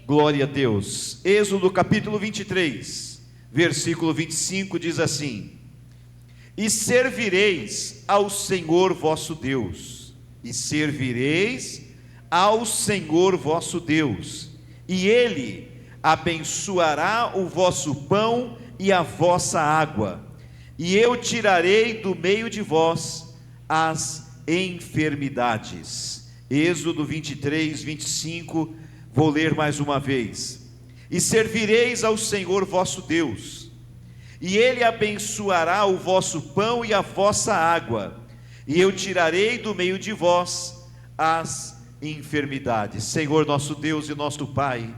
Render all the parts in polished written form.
Glória a Deus. Êxodo capítulo 23, versículo 25 diz assim: E servireis ao Senhor vosso Deus, e servireis ao Senhor vosso Deus, e Ele abençoará o vosso pão e a vossa água, e eu tirarei do meio de vós as enfermidades. Êxodo 23, 25, vou ler mais uma vez. E servireis ao Senhor vosso Deus, e Ele abençoará o vosso pão e a vossa água, e eu tirarei do meio de vós as enfermidades. Senhor nosso Deus e nosso Pai,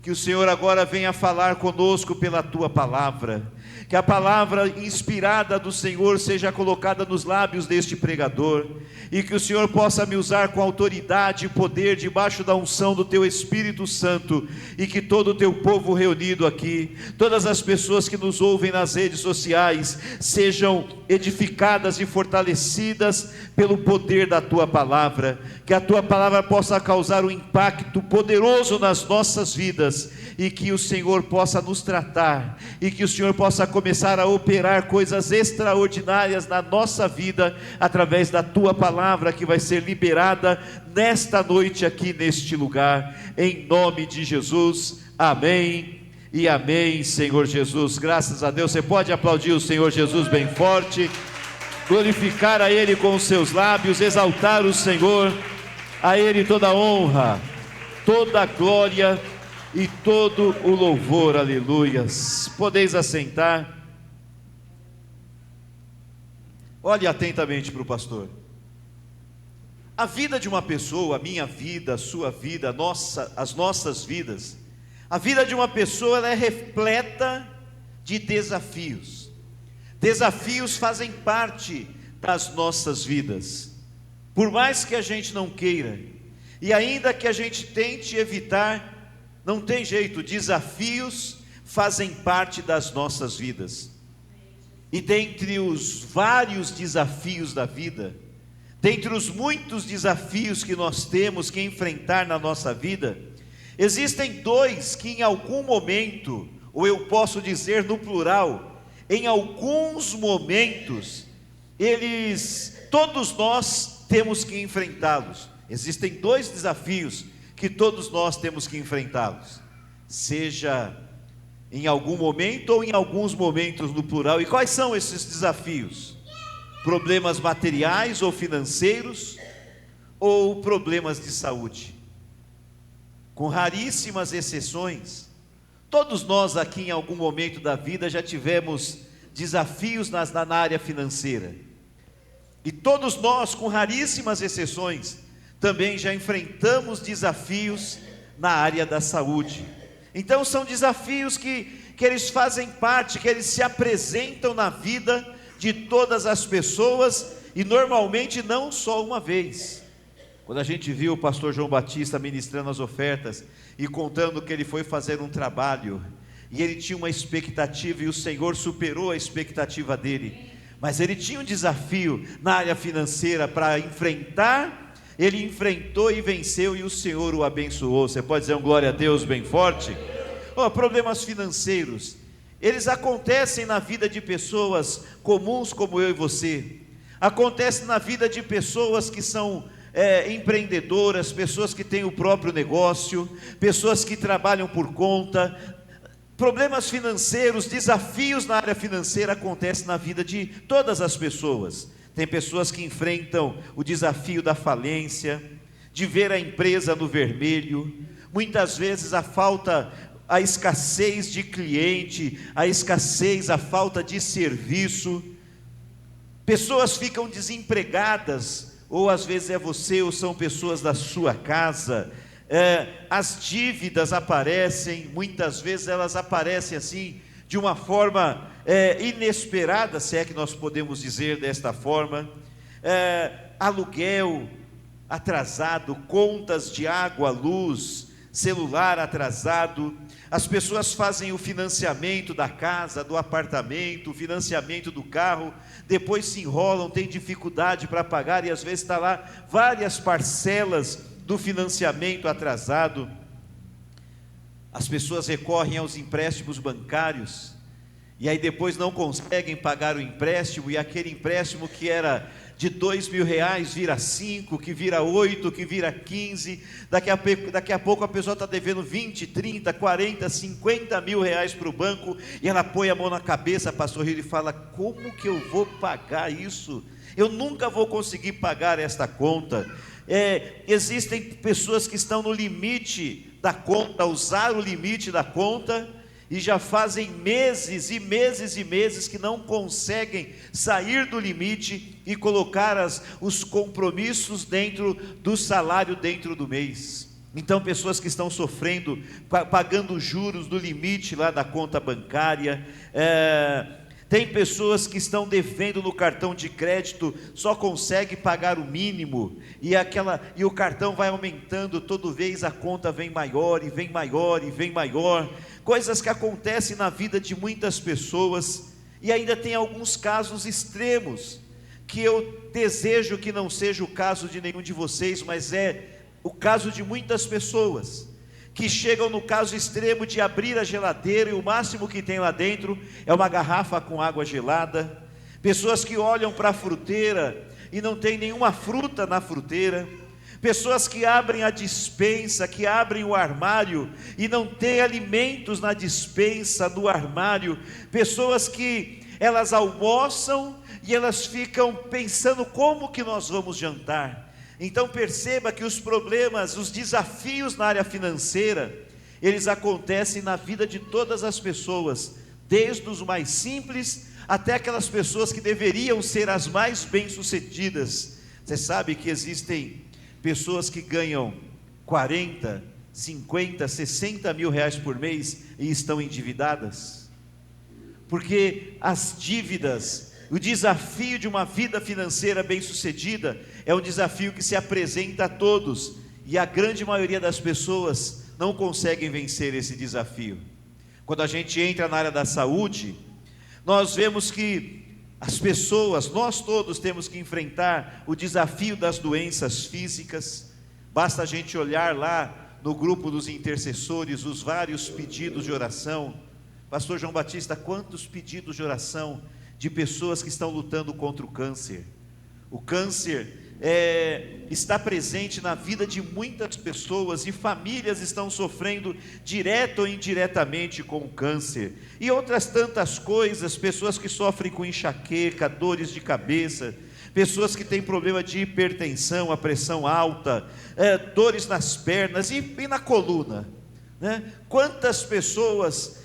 que o Senhor agora venha falar conosco pela Tua palavra, que a palavra inspirada do Senhor seja colocada nos lábios deste pregador, e que o Senhor possa me usar com autoridade e poder, debaixo da unção do Teu Espírito Santo, e que todo o Teu povo reunido aqui, todas as pessoas que nos ouvem nas redes sociais, sejam edificadas e fortalecidas pelo poder da Tua palavra, que a Tua palavra possa causar um impacto poderoso nas nossas vidas, e que o Senhor possa nos tratar, e que o Senhor possa começar a operar coisas extraordinárias na nossa vida, através da Tua palavra que vai ser liberada nesta noite aqui neste lugar, em nome de Jesus, amém e amém. Senhor Jesus, graças a Deus. Você pode aplaudir o Senhor Jesus bem forte, glorificar a Ele com os seus lábios, exaltar o Senhor, a Ele toda a honra, toda a glória e todo o louvor, aleluias. Podeis assentar. Olhe atentamente para o pastor. A vida de uma pessoa, a minha vida, a sua vida, as nossas vidas, a vida de uma pessoa, ela é repleta de desafios. Desafios fazem parte das nossas vidas, por mais que a gente não queira, e ainda que a gente tente evitar, não tem jeito. Desafios fazem parte das nossas vidas, e dentre os vários desafios da vida, dentre os muitos desafios que nós temos que enfrentar na nossa vida, existem dois que em algum momento, ou eu posso dizer no plural, em alguns momentos, todos nós temos que enfrentá-los. Existem dois desafios que todos nós temos que enfrentá-los, seja em algum momento ou em alguns momentos no plural. E quais são esses desafios? Problemas materiais ou financeiros, ou problemas de saúde. Com raríssimas exceções, todos nós aqui em algum momento da vida já tivemos desafios na área financeira, e todos nós, com raríssimas exceções, também já enfrentamos desafios na área da saúde. Então são desafios que eles fazem parte, que eles se apresentam na vida de todas as pessoas, e normalmente não só uma vez. Quando a gente viu o pastor João Batista ministrando as ofertas, e contando que ele foi fazer um trabalho, e ele tinha uma expectativa, e o Senhor superou a expectativa dele, mas ele tinha um desafio na área financeira para enfrentar. Ele enfrentou e venceu, e o Senhor o abençoou. Você pode dizer um glória a Deus bem forte? Problemas financeiros, eles acontecem na vida de pessoas comuns como eu e você, acontecem na vida de pessoas que são empreendedoras, pessoas que têm o próprio negócio, pessoas que trabalham por conta. Problemas financeiros, desafios na área financeira acontecem na vida de todas as pessoas. Tem pessoas que enfrentam o desafio da falência, de ver a empresa no vermelho, muitas vezes a escassez de cliente, a falta de serviço. Pessoas ficam desempregadas, ou às vezes é você, ou são pessoas da sua casa. As dívidas aparecem, muitas vezes elas aparecem assim, de uma forma inesperada, se é que nós podemos dizer desta forma. Aluguel atrasado, contas de água, luz, celular atrasado. As pessoas fazem o financiamento da casa, do apartamento, o financiamento do carro, depois se enrolam, têm dificuldade para pagar, e às vezes está lá várias parcelas do financiamento atrasado. As pessoas recorrem aos empréstimos bancários, e aí depois não conseguem pagar o empréstimo, e aquele empréstimo que era de R$ 2.000 vira 5, que vira 8, que vira 15, daqui a pouco a pessoa está devendo 20, 30, 40, 50 mil reais para o banco, e ela põe a mão na cabeça, pastor Rio, e fala: como que eu vou pagar isso? Eu nunca vou conseguir pagar esta conta. Existem pessoas que estão no limite da conta, usar o limite da conta, e já fazem meses e meses e meses que não conseguem sair do limite e colocar os compromissos dentro do salário dentro do mês. Então, pessoas que estão sofrendo, pagando juros do limite lá da conta bancária, tem pessoas que estão devendo no cartão de crédito, só consegue pagar o mínimo, e o cartão vai aumentando, toda vez a conta vem maior, e vem maior, e vem maior, coisas que acontecem na vida de muitas pessoas, e ainda tem alguns casos extremos, que eu desejo que não seja o caso de nenhum de vocês, mas é o caso de muitas pessoas, que chegam no caso extremo de abrir a geladeira e o máximo que tem lá dentro é uma garrafa com água gelada. Pessoas que olham para a fruteira e não tem nenhuma fruta na fruteira. Pessoas que abrem a despensa, que abrem o armário e não tem alimentos na despensa do armário. Pessoas que elas almoçam e elas ficam pensando: como que nós vamos jantar? Então perceba que os problemas, os desafios na área financeira, eles acontecem na vida de todas as pessoas, desde os mais simples até aquelas pessoas que deveriam ser as mais bem-sucedidas. Você sabe que existem pessoas que ganham 40, 50, 60 mil reais por mês e estão endividadas? Porque as dívidas, o desafio de uma vida financeira bem-sucedida é um desafio que se apresenta a todos, e a grande maioria das pessoas não conseguem vencer esse desafio. Quando a gente entra na área da saúde, nós vemos que as pessoas, nós todos temos que enfrentar o desafio das doenças físicas. Basta a gente olhar lá no grupo dos intercessores, os vários pedidos de oração. Pastor João Batista, quantos pedidos de oração de pessoas que estão lutando contra o câncer. O câncer está presente na vida de muitas pessoas, e famílias estão sofrendo direto ou indiretamente com o câncer, e outras tantas coisas. Pessoas que sofrem com enxaqueca, dores de cabeça, pessoas que têm problema de hipertensão, a pressão alta, dores nas pernas e na coluna, né? Quantas pessoas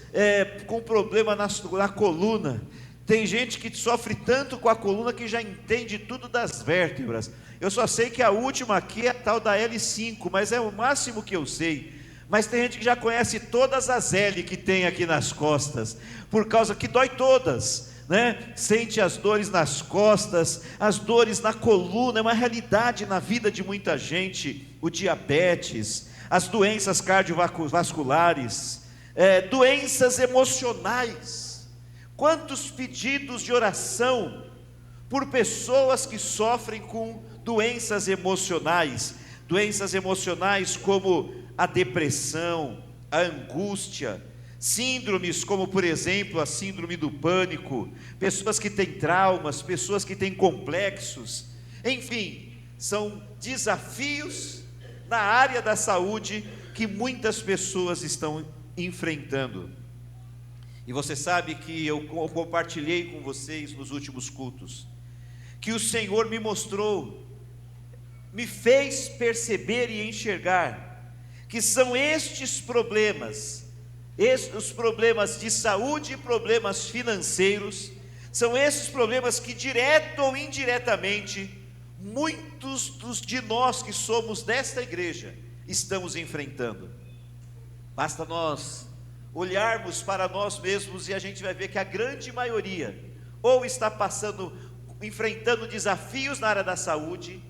com problema na coluna? Tem gente que sofre tanto com a coluna que já entende tudo das vértebras. Eu só sei que a última aqui é a tal da L5, mas é o máximo que eu sei. Mas tem gente que já conhece todas as L que tem aqui nas costas, por causa que dói todas, né? Sente as dores nas costas, as dores na coluna, é uma realidade na vida de muita gente. O diabetes, as doenças cardiovasculares, doenças emocionais. Quantos pedidos de oração por pessoas que sofrem com doenças emocionais como a depressão, a angústia, síndromes como, por exemplo, a síndrome do pânico, pessoas que têm traumas, pessoas que têm complexos, enfim, são desafios na área da saúde que muitas pessoas estão enfrentando. E você sabe que eu compartilhei com vocês nos últimos cultos, que o Senhor me mostrou, me fez perceber e enxergar, que são estes problemas, os problemas de saúde e problemas financeiros, são esses problemas que direto ou indiretamente, muitos de nós que somos desta igreja, estamos enfrentando. Basta nós olharmos para nós mesmos e a gente vai ver que a grande maioria ou está enfrentando desafios na área da saúde,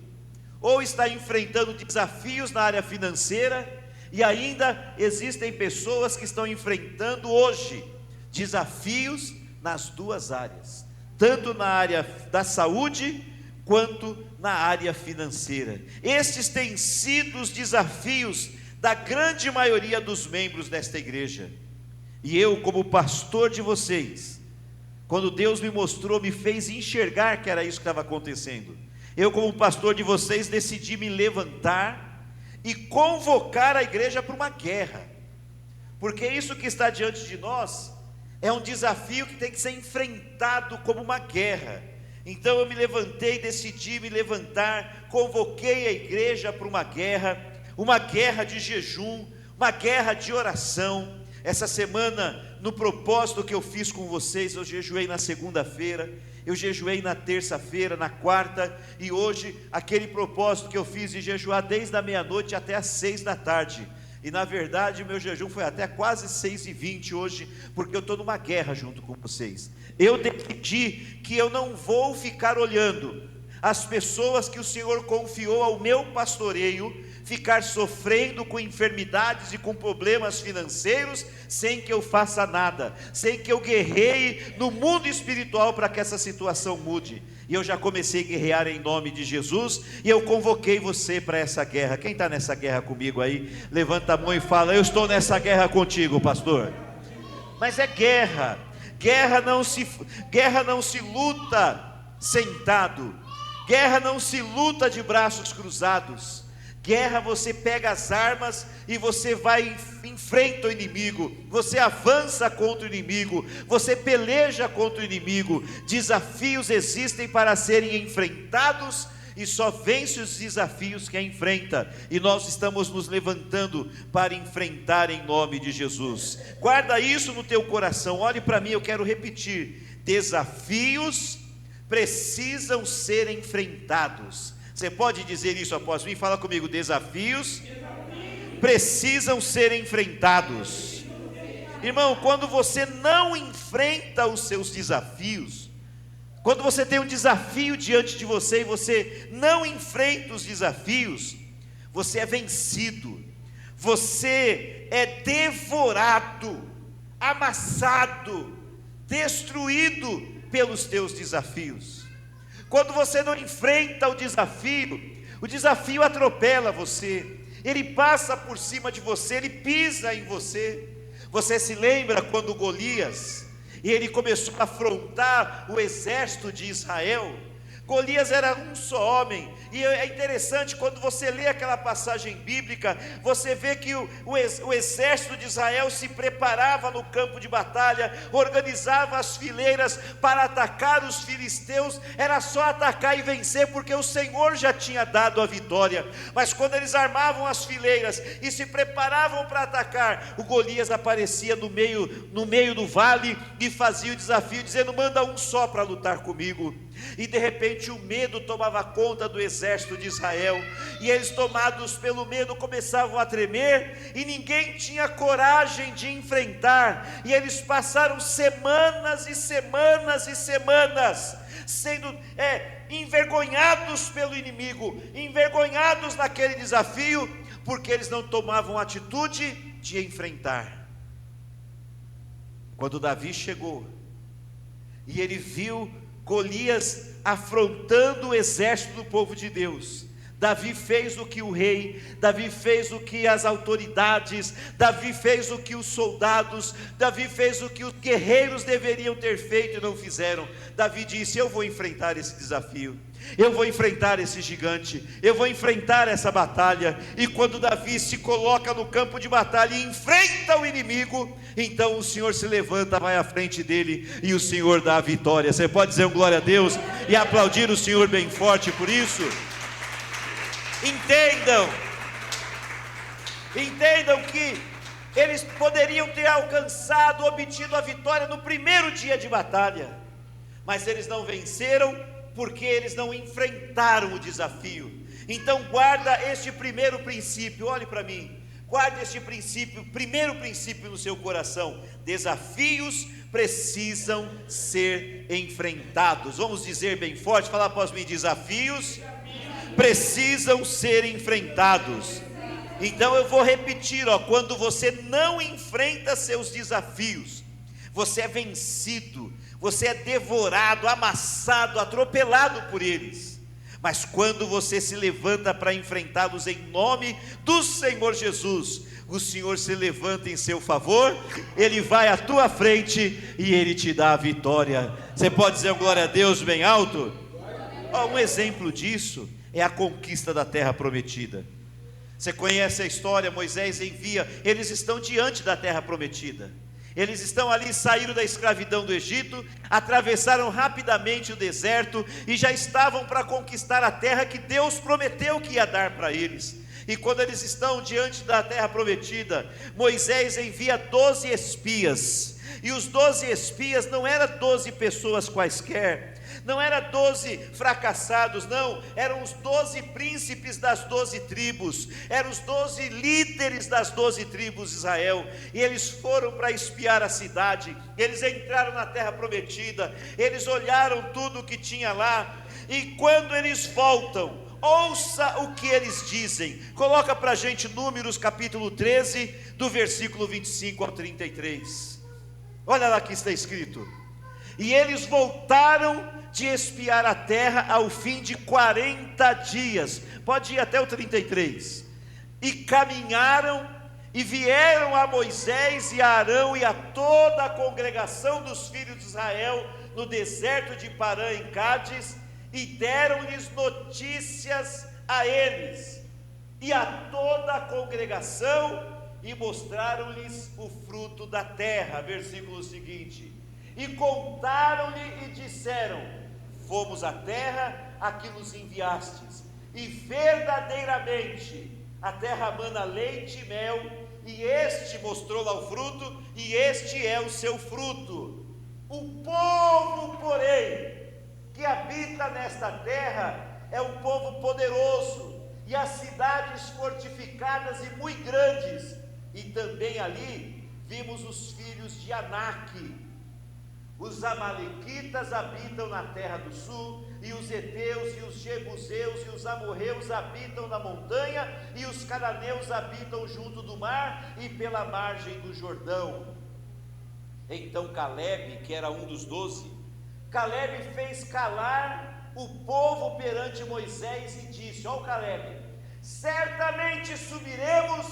ou está enfrentando desafios na área financeira, e ainda existem pessoas que estão enfrentando hoje desafios nas duas áreas, tanto na área da saúde quanto na área financeira. Estes têm sido os desafios da grande maioria dos membros desta igreja. E eu, como pastor de vocês, quando Deus me mostrou, me fez enxergar que era isso que estava acontecendo, eu, como pastor de vocês, decidi me levantar e convocar a igreja para uma guerra, porque isso que está diante de nós é um desafio que tem que ser enfrentado como uma guerra. Então eu me levantei, decidi me levantar, convoquei a igreja para uma guerra de jejum, uma guerra de oração. Essa semana, no propósito que eu fiz com vocês, eu jejuei na segunda-feira, eu jejuei na terça-feira, na quarta, e hoje, aquele propósito que eu fiz de jejuar desde a meia-noite até às 6 da tarde, e na verdade o meu jejum foi até quase 6h20 hoje, porque eu estou numa guerra junto com vocês. Eu decidi que eu não vou ficar olhando as pessoas que o Senhor confiou ao meu pastoreio ficar sofrendo com enfermidades e com problemas financeiros, sem que eu faça nada, sem que eu guerreie no mundo espiritual para que essa situação mude. E eu já comecei a guerrear em nome de Jesus, e eu convoquei você para essa guerra. Quem está nessa guerra comigo aí? Levanta a mão e fala: eu estou nessa guerra contigo, pastor. Mas é guerra. Guerra não se luta sentado, guerra não se luta de braços cruzados. Guerra, você pega as armas e você vai, enfrenta o inimigo, você avança contra o inimigo, você peleja contra o inimigo. Desafios existem para serem enfrentados, e só vence os desafios que enfrenta, e nós estamos nos levantando para enfrentar em nome de Jesus. Guarda isso no teu coração, olhe para mim, eu quero repetir: desafios precisam ser enfrentados. Você pode dizer isso após mim? Fala comigo: desafios precisam ser enfrentados. Irmão, quando você não enfrenta os seus desafios, quando você tem um desafio diante de você e você não enfrenta os desafios, você é vencido, você é devorado, amassado, destruído pelos teus desafios. Quando você não enfrenta o desafio atropela você, ele passa por cima de você, ele pisa em você. Você se lembra quando Golias, e ele começou a afrontar o exército de Israel? Golias era um só homem, e é interessante quando você lê aquela passagem bíblica, você vê que o exército de Israel se preparava no campo de batalha, organizava as fileiras para atacar os filisteus. Era só atacar e vencer, porque o Senhor já tinha dado a vitória. Mas quando eles armavam as fileiras e se preparavam para atacar, o Golias aparecia no meio do vale e fazia o desafio, dizendo: manda um só para lutar comigo. E de repente o medo tomava conta do exército de Israel, e eles, tomados pelo medo, começavam a tremer, e ninguém tinha coragem de enfrentar. E eles passaram semanas e semanas e semanas sendo envergonhados pelo inimigo, envergonhados naquele desafio, porque eles não tomavam atitude de enfrentar. Quando Davi chegou e ele viu Golias afrontando o exército do povo de Deus, Davi fez o que o rei, Davi fez o que as autoridades, Davi fez o que os soldados, Davi fez o que os guerreiros deveriam ter feito e não fizeram. Davi disse: eu vou enfrentar esse desafio, eu vou enfrentar esse gigante, eu vou enfrentar essa batalha. E quando Davi se coloca no campo de batalha e enfrenta o inimigo, então o Senhor se levanta, vai à frente dele, e o Senhor dá a vitória. Você pode dizer um glória a Deus e aplaudir o Senhor bem forte por isso? Entendam que eles poderiam ter alcançado, obtido a vitória no primeiro dia de batalha, mas eles não venceram porque eles não enfrentaram o desafio. Então guarda este primeiro princípio, olhe para mim, guarde este princípio, primeiro princípio no seu coração: desafios precisam ser enfrentados. Vamos dizer bem forte, fala após mim: desafios precisam ser enfrentados. Então eu vou repetir, quando você não enfrenta seus desafios, você é vencido, você é devorado, amassado, atropelado por eles. Mas quando você se levanta para enfrentá-los em nome do Senhor Jesus, o Senhor se levanta em seu favor, Ele vai à tua frente e Ele te dá a vitória. Você pode dizer glória a Deus bem alto? Um exemplo disso é a conquista da terra prometida. Você conhece a história, Moisés envia, eles estão diante da terra prometida. Eles estão ali, saíram da escravidão do Egito, atravessaram rapidamente o deserto e já estavam para conquistar a terra que Deus prometeu que ia dar para eles. E quando eles estão diante da terra prometida, Moisés envia 12 espias. E os 12 espias não eram 12 pessoas quaisquer, não eram 12 fracassados, não, eram os 12 príncipes das 12 tribos, eram os 12 líderes das 12 tribos de Israel, e eles foram para espiar a cidade, eles entraram na terra prometida, eles olharam tudo o que tinha lá, e quando eles voltam, ouça o que eles dizem. Coloca para a gente Números capítulo 13, do versículo 25 ao 33, olha lá que está escrito: e eles voltaram de espiar a terra ao fim de 40 dias, pode ir até o 33, e caminharam e vieram a Moisés e a Arão e a toda a congregação dos filhos de Israel no deserto de Parã em Cádiz, e deram-lhes notícias a eles e a toda a congregação, e mostraram-lhes o fruto da terra. Versículo seguinte: e contaram-lhe e disseram: fomos à terra a que nos enviastes, e verdadeiramente a terra mana leite e mel, e este mostrou lá o fruto, e este é o seu fruto. O povo, porém, que habita nesta terra é um povo poderoso, e as cidades fortificadas e muito grandes, e também ali vimos os filhos de Anak. Os amalequitas habitam na terra do sul, e os heteus e os jebuseus e os amorreus habitam na montanha, e os cananeus habitam junto do mar e pela margem do Jordão. Então Caleb, que era um dos 12, Caleb fez calar o povo perante Moisés e disse: ó Caleb, certamente subiremos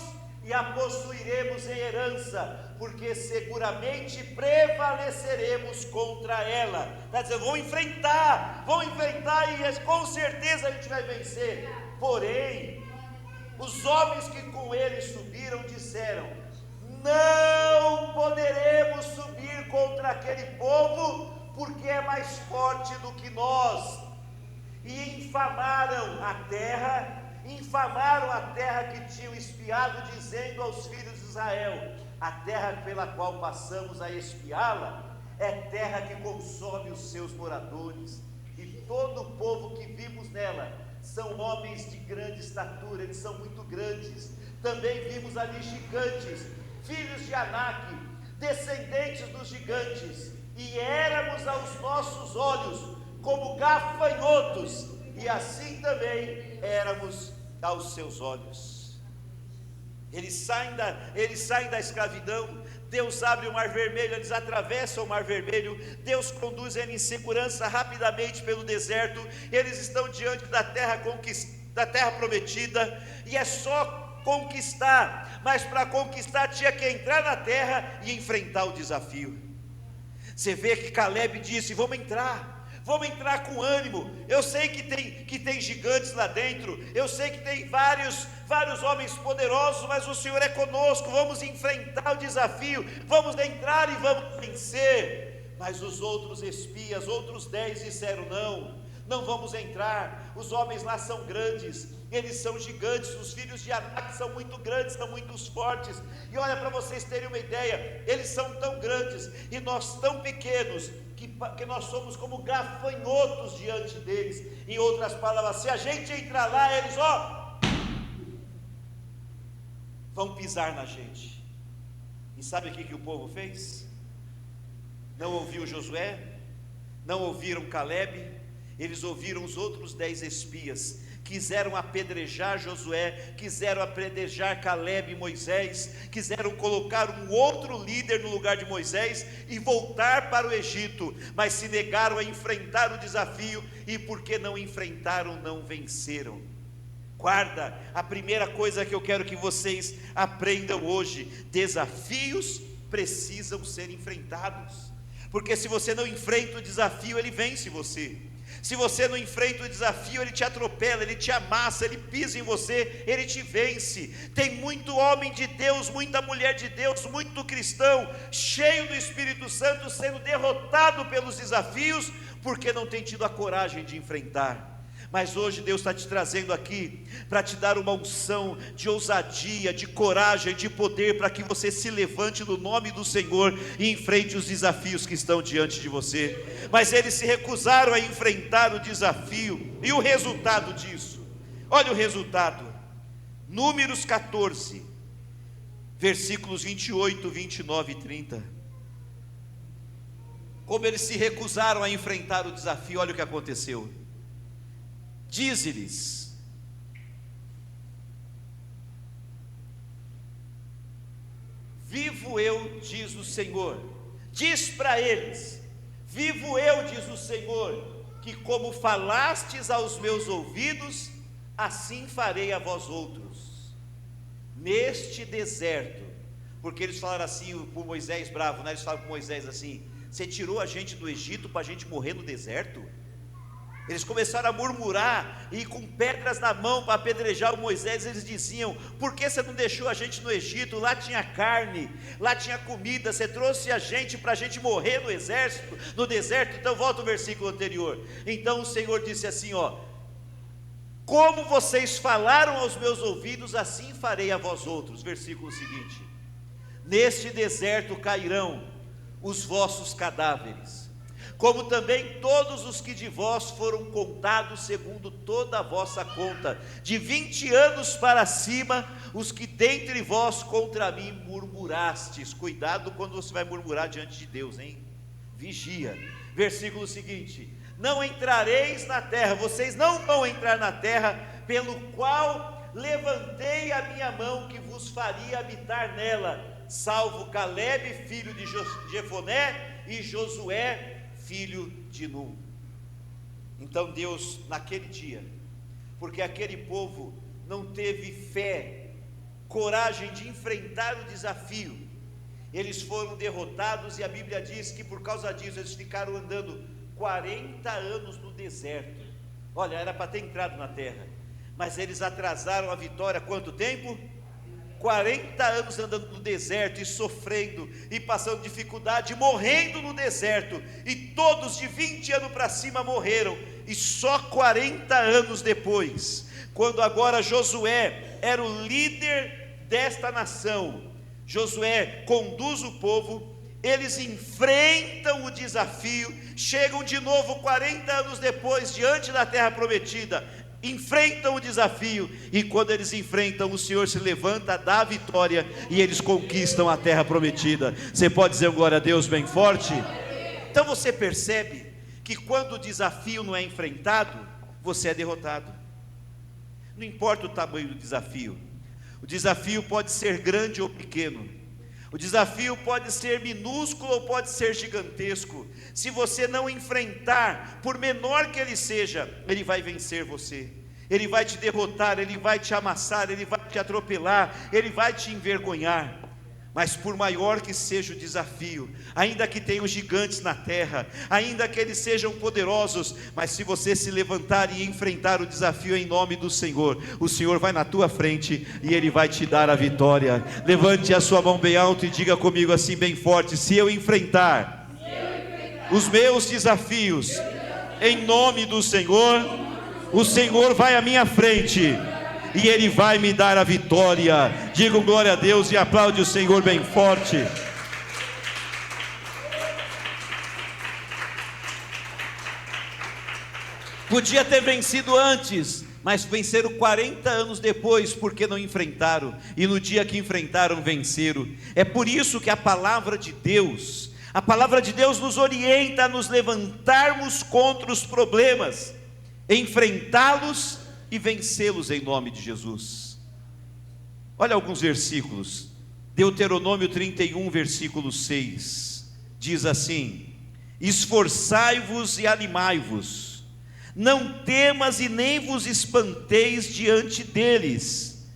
e a possuiremos em herança, porque seguramente prevaleceremos contra ela. Está dizendo, vão enfrentar e com certeza a gente vai vencer. Porém, os homens que com ele subiram disseram: não poderemos subir contra aquele povo, porque é mais forte do que nós. E infamaram a terra que tinham espiado, dizendo aos filhos de Israel: a terra pela qual passamos a espiá-la é terra que consome os seus moradores, e todo o povo que vimos nela são homens de grande estatura, eles são muito grandes. Também vimos ali gigantes, filhos de Anak, descendentes dos gigantes, e éramos aos nossos olhos como gafanhotos, e assim também éramos aos seus olhos. Eles saem da escravidão, Deus abre o mar vermelho, eles atravessam o mar vermelho, Deus conduz eles em segurança rapidamente pelo deserto, eles estão diante da terra prometida, e é só conquistar, mas para conquistar tinha que entrar na terra e enfrentar o desafio. Você vê que Caleb disse: vamos entrar com ânimo. Eu sei que tem gigantes lá dentro, eu sei que tem vários homens poderosos, mas o Senhor é conosco, vamos enfrentar o desafio, vamos entrar e vamos vencer. Mas os outros espias, outros 10 disseram: não vamos entrar, os homens lá são grandes, eles são gigantes, os filhos de Anak são muito grandes, são muito fortes. E olha, para vocês terem uma ideia, eles são tão grandes e nós tão pequenos, que nós somos como gafanhotos diante deles. Em outras palavras, se a gente entrar lá, eles vão pisar na gente. E sabe o que o povo fez? Não ouviu Josué, não ouviram Caleb, eles ouviram os outros 10 espias, quiseram apedrejar Josué, quiseram apedrejar Caleb e Moisés, quiseram colocar um outro líder no lugar de Moisés e voltar para o Egito, mas se negaram a enfrentar o desafio, e porque não enfrentaram, não venceram. Guarda, a primeira coisa que eu quero que vocês aprendam hoje: desafios precisam ser enfrentados, porque se você não enfrenta o desafio, ele vence você. Se você não enfrenta o desafio, ele te atropela, ele te amassa, ele pisa em você, ele te vence. Tem muito homem de Deus, muita mulher de Deus, muito cristão, cheio do Espírito Santo, sendo derrotado pelos desafios, porque não tem tido a coragem de enfrentar. Mas hoje Deus está te trazendo aqui para te dar uma unção de ousadia, de coragem, de poder, para que você se levante no nome do Senhor e enfrente os desafios que estão diante de você. Mas eles se recusaram a enfrentar o desafio, e o resultado disso, olha o resultado, Números 14, versículos 28, 29 e 30. Como eles se recusaram a enfrentar o desafio, olha o que aconteceu. Diz-lhes: vivo eu, diz o Senhor. Diz para eles: vivo eu, diz o Senhor, que como falastes aos meus ouvidos, assim farei a vós outros, neste deserto. Porque eles falaram assim por Moisés, bravo, né? Eles falaram com Moisés assim: você tirou a gente do Egito para a gente morrer no deserto? Eles começaram a murmurar, e com pedras na mão para apedrejar o Moisés. Eles diziam: por que você não deixou a gente no Egito? Lá tinha carne, lá tinha comida, você trouxe a gente para a gente morrer no deserto. Então volta o versículo anterior. Então o Senhor disse assim, como vocês falaram aos meus ouvidos, assim farei a vós outros. Versículo seguinte: neste deserto cairão os vossos cadáveres, como também todos os que de vós foram contados segundo toda a vossa conta, de 20 anos para cima, os que dentre vós contra mim murmurastes. Cuidado quando você vai murmurar diante de Deus, hein? Vigia. Versículo seguinte: não entrareis na terra, vocês não vão entrar na terra, pelo qual levantei a minha mão, que vos faria habitar nela, salvo Caleb, filho de Jefoné, e Josué, filho de Nun. Então Deus, naquele dia, porque aquele povo não teve fé, coragem de enfrentar o desafio, eles foram derrotados, e a Bíblia diz que por causa disso eles ficaram andando 40 anos no deserto. Olha, era para ter entrado na terra, mas eles atrasaram a vitória. Quanto tempo? 40 anos andando no deserto e sofrendo e passando dificuldade, morrendo no deserto, e todos de 20 anos para cima morreram, e só 40 anos depois, quando agora Josué era o líder desta nação, Josué conduz o povo, eles enfrentam o desafio, chegam de novo 40 anos depois diante da terra prometida, enfrentam o desafio, e quando eles enfrentam, o Senhor se levanta, dá a vitória, e eles conquistam a terra prometida. Você pode dizer glória a Deus bem forte? Então você percebe que quando o desafio não é enfrentado, você é derrotado. Não importa o tamanho do desafio, o desafio pode ser grande ou pequeno, o desafio pode ser minúsculo ou pode ser gigantesco. Se você não enfrentar, por menor que ele seja, ele vai vencer você, ele vai te derrotar, ele vai te amassar, ele vai te atropelar, ele vai te envergonhar. Mas por maior que seja o desafio, ainda que tenham gigantes na terra, ainda que eles sejam poderosos, mas se você se levantar e enfrentar o desafio em nome do Senhor, o Senhor vai na tua frente e Ele vai te dar a vitória. Levante a sua mão bem alto e diga comigo assim bem forte: se eu enfrentar os meus desafios em nome do Senhor, o Senhor vai à minha frente e Ele vai me dar a vitória. Diga glória a Deus e aplaude o Senhor bem forte. Podia ter vencido antes, mas venceram 40 anos depois, porque não enfrentaram, e no dia que enfrentaram, venceram. É por isso que a palavra de Deus nos orienta a nos levantarmos contra os problemas, enfrentá-los e vencê-los em nome de Jesus. Olha alguns versículos. Deuteronômio 31, versículo 6, diz assim: esforçai-vos e animai-vos, não temas e nem vos espanteis diante deles.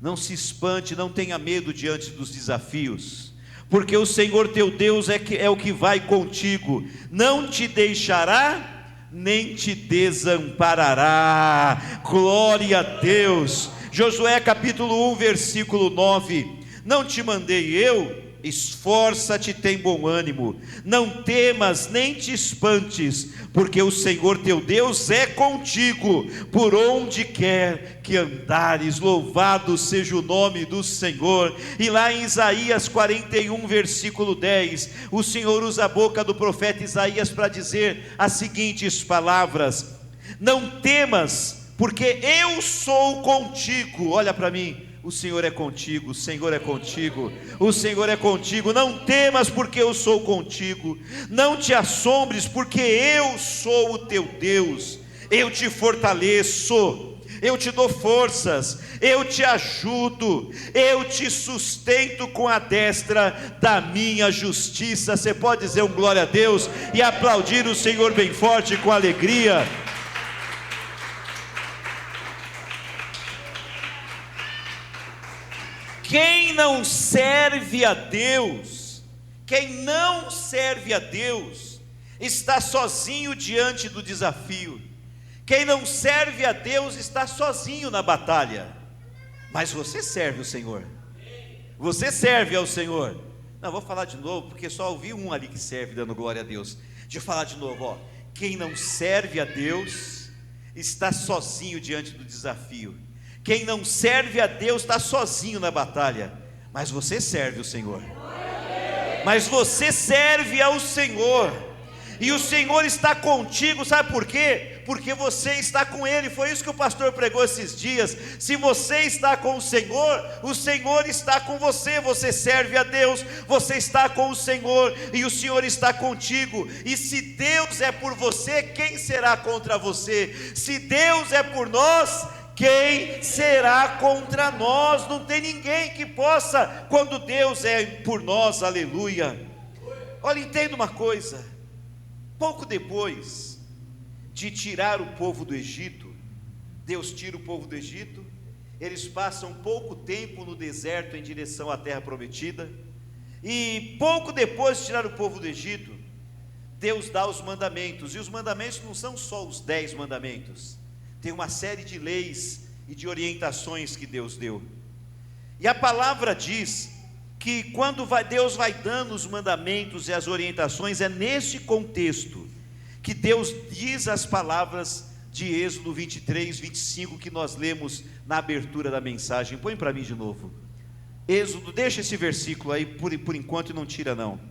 Não se espante, não tenha medo diante dos desafios, porque o Senhor teu Deus é o que vai contigo, não te deixará, nem te desamparará. Glória a Deus. Josué capítulo 1, versículo 9: não te mandei eu? Esforça-te, tem bom ânimo, não temas nem te espantes, porque o Senhor teu Deus é contigo, por onde quer que andares. Louvado seja o nome do Senhor. E lá em Isaías 41, versículo 10, o Senhor usa a boca do profeta Isaías para dizer as seguintes palavras: não temas, porque eu sou contigo. Olha para mim, o Senhor é contigo, o Senhor é contigo, o Senhor é contigo. Não temas, porque eu sou contigo. Não te assombres, porque eu sou o teu Deus. Eu te fortaleço, eu te dou forças, eu te ajudo, eu te sustento com a destra da minha justiça. Você pode dizer um glória a Deus e aplaudir o Senhor bem forte, com alegria. Quem não serve a Deus, está sozinho diante do desafio. Quem não serve a Deus está sozinho na batalha. Mas você serve o Senhor. Você serve ao Senhor. Não, vou falar de novo, porque só ouvi um ali que serve dando glória a Deus. Deixa eu falar de novo, ó. Quem não serve a Deus está sozinho diante do desafio. Quem não serve a Deus está sozinho na batalha. Mas você serve o Senhor. Mas você serve ao Senhor. E o Senhor está contigo, sabe por quê? Porque você está com Ele. Foi isso que o pastor pregou esses dias. Se você está com o Senhor está com você. Você serve a Deus, você está com o Senhor, e o Senhor está contigo. E se Deus é por você, quem será contra você? Se Deus é por nós, quem será contra nós? Não tem ninguém que possa, quando Deus é por nós. Aleluia. Olha, entenda uma coisa: pouco depois de tirar o povo do Egito, Deus tira o povo do Egito, eles passam pouco tempo no deserto em direção à terra prometida, e pouco depois de tirar o povo do Egito, Deus dá os mandamentos. E os mandamentos não são só os 10 mandamentos, tem uma série de leis e de orientações que Deus deu. E a palavra diz que quando Deus vai dando os mandamentos e as orientações, é nesse contexto que Deus diz as palavras de Êxodo 23, 25, que nós lemos na abertura da mensagem. Põe para mim de novo. Êxodo, deixa esse versículo aí por enquanto e não tira não.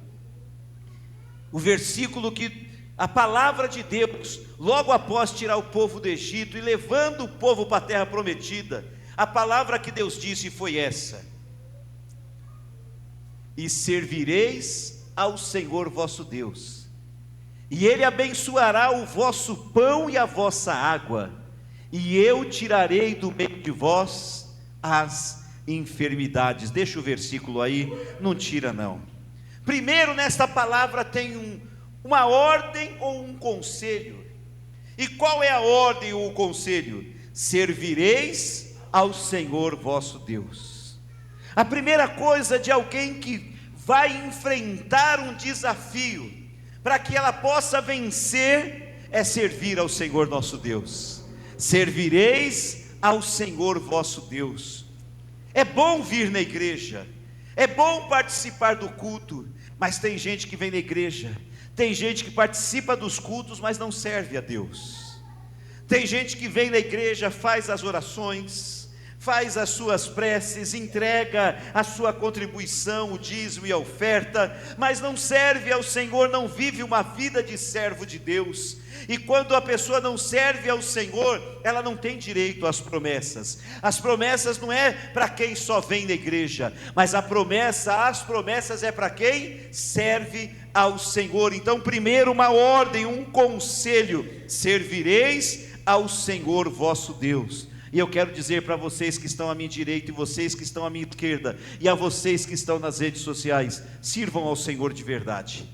O versículo que a palavra de Deus, logo após tirar o povo do Egito e levando o povo para a terra prometida, a palavra que Deus disse foi essa: e servireis ao Senhor vosso Deus, e Ele abençoará o vosso pão e a vossa água, e eu tirarei do meio de vós as enfermidades. Deixa o versículo aí, não tira não. Primeiro, nesta palavra tem uma ordem ou um conselho. E qual é a ordem ou o conselho? Servireis ao Senhor vosso Deus. A primeira coisa de alguém que vai enfrentar um desafio, para que ela possa vencer, é servir ao Senhor nosso Deus. Servireis ao Senhor vosso Deus. É bom vir na igreja, é bom participar do culto, mas tem gente que vem na igreja, tem gente que participa dos cultos, mas não serve a Deus. Tem gente que vem na igreja, faz as orações, faz as suas preces, entrega a sua contribuição, o dízimo e a oferta, mas não serve ao Senhor, não vive uma vida de servo de Deus. E quando a pessoa não serve ao Senhor, ela não tem direito às promessas. As promessas não é para quem só vem na igreja, mas as promessas é para quem serve ao Senhor. Então, primeiro, uma ordem, um conselho: servireis ao Senhor vosso Deus. E eu quero dizer para vocês que estão à minha direita e vocês que estão à minha esquerda, e a vocês que estão nas redes sociais: sirvam ao Senhor de verdade,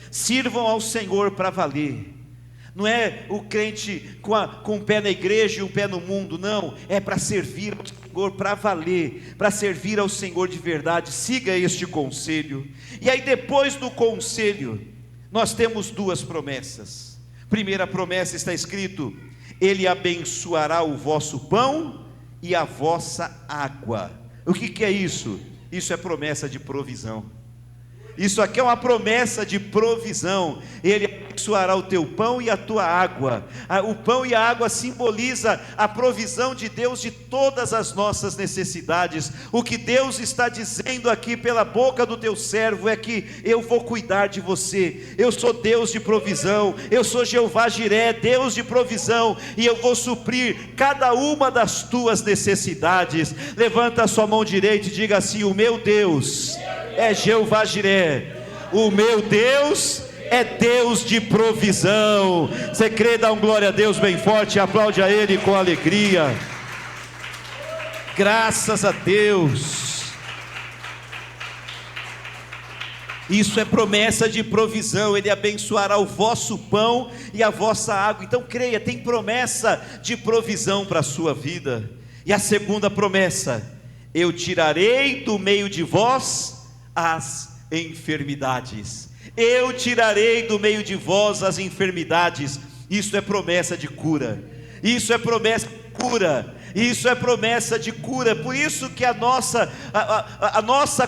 sirvam ao Senhor para valer. Não é o crente com um pé na igreja e um pé no mundo, não, é para servir ao Senhor para valer, para servir ao Senhor de verdade. Siga este conselho. E aí, depois do conselho, nós temos duas promessas. Primeira promessa está escrito: Ele abençoará o vosso pão e a vossa água. O que é isso? Isso é promessa de provisão. Isso aqui é uma promessa de provisão. Ele abençoará o teu pão e a tua água. O pão e a água simboliza a provisão de Deus de todas as nossas necessidades. O que Deus está dizendo aqui pela boca do teu servo é que eu vou cuidar de você. Eu sou Deus de provisão. Eu sou Jeová Jiré, Deus de provisão, e eu vou suprir cada uma das tuas necessidades. Levanta a sua mão direita e diga assim: o meu Deus é Jeová Jiré, o meu Deus é Deus de provisão. Você crê? Dá um glória a Deus bem forte e aplaude a Ele com alegria. Graças a Deus. Isso é promessa de provisão. Ele abençoará o vosso pão e a vossa água. Então creia, tem promessa de provisão para a sua vida. E a segunda promessa: eu tirarei do meio de vós as enfermidades. Eu tirarei do meio de vós as enfermidades. Isso é promessa de cura. Isso é promessa de cura. Isso é promessa de cura. Por isso que a nossa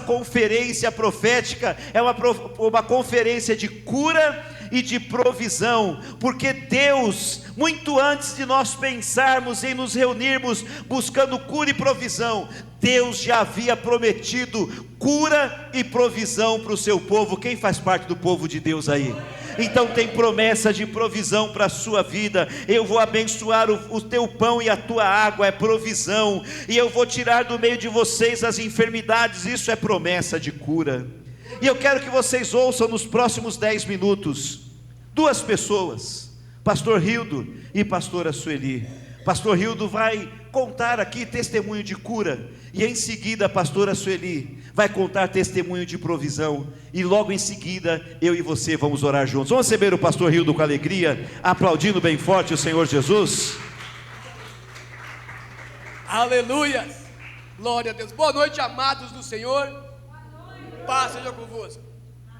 conferência profética é uma conferência de cura e de provisão, porque Deus, muito antes de nós pensarmos em nos reunirmos buscando cura e provisão, Deus já havia prometido cura e provisão para o seu povo. Quem faz parte do povo de Deus aí? Então tem promessa de provisão para a sua vida. Eu vou abençoar o teu pão e a tua água, é provisão. E eu vou tirar do meio de vocês as enfermidades, isso é promessa de cura. E eu quero que vocês ouçam nos próximos 10 minutos duas pessoas, pastor Hildo e pastora Sueli. Pastor Hildo vai contar aqui testemunho de cura, e em seguida a pastora Sueli vai contar testemunho de provisão, e logo em seguida eu e você vamos orar juntos. Vamos receber o pastor Hildo com alegria, aplaudindo bem forte o Senhor Jesus. Aleluia, glória a Deus. Boa noite, amados do Senhor. Paz seja convosco.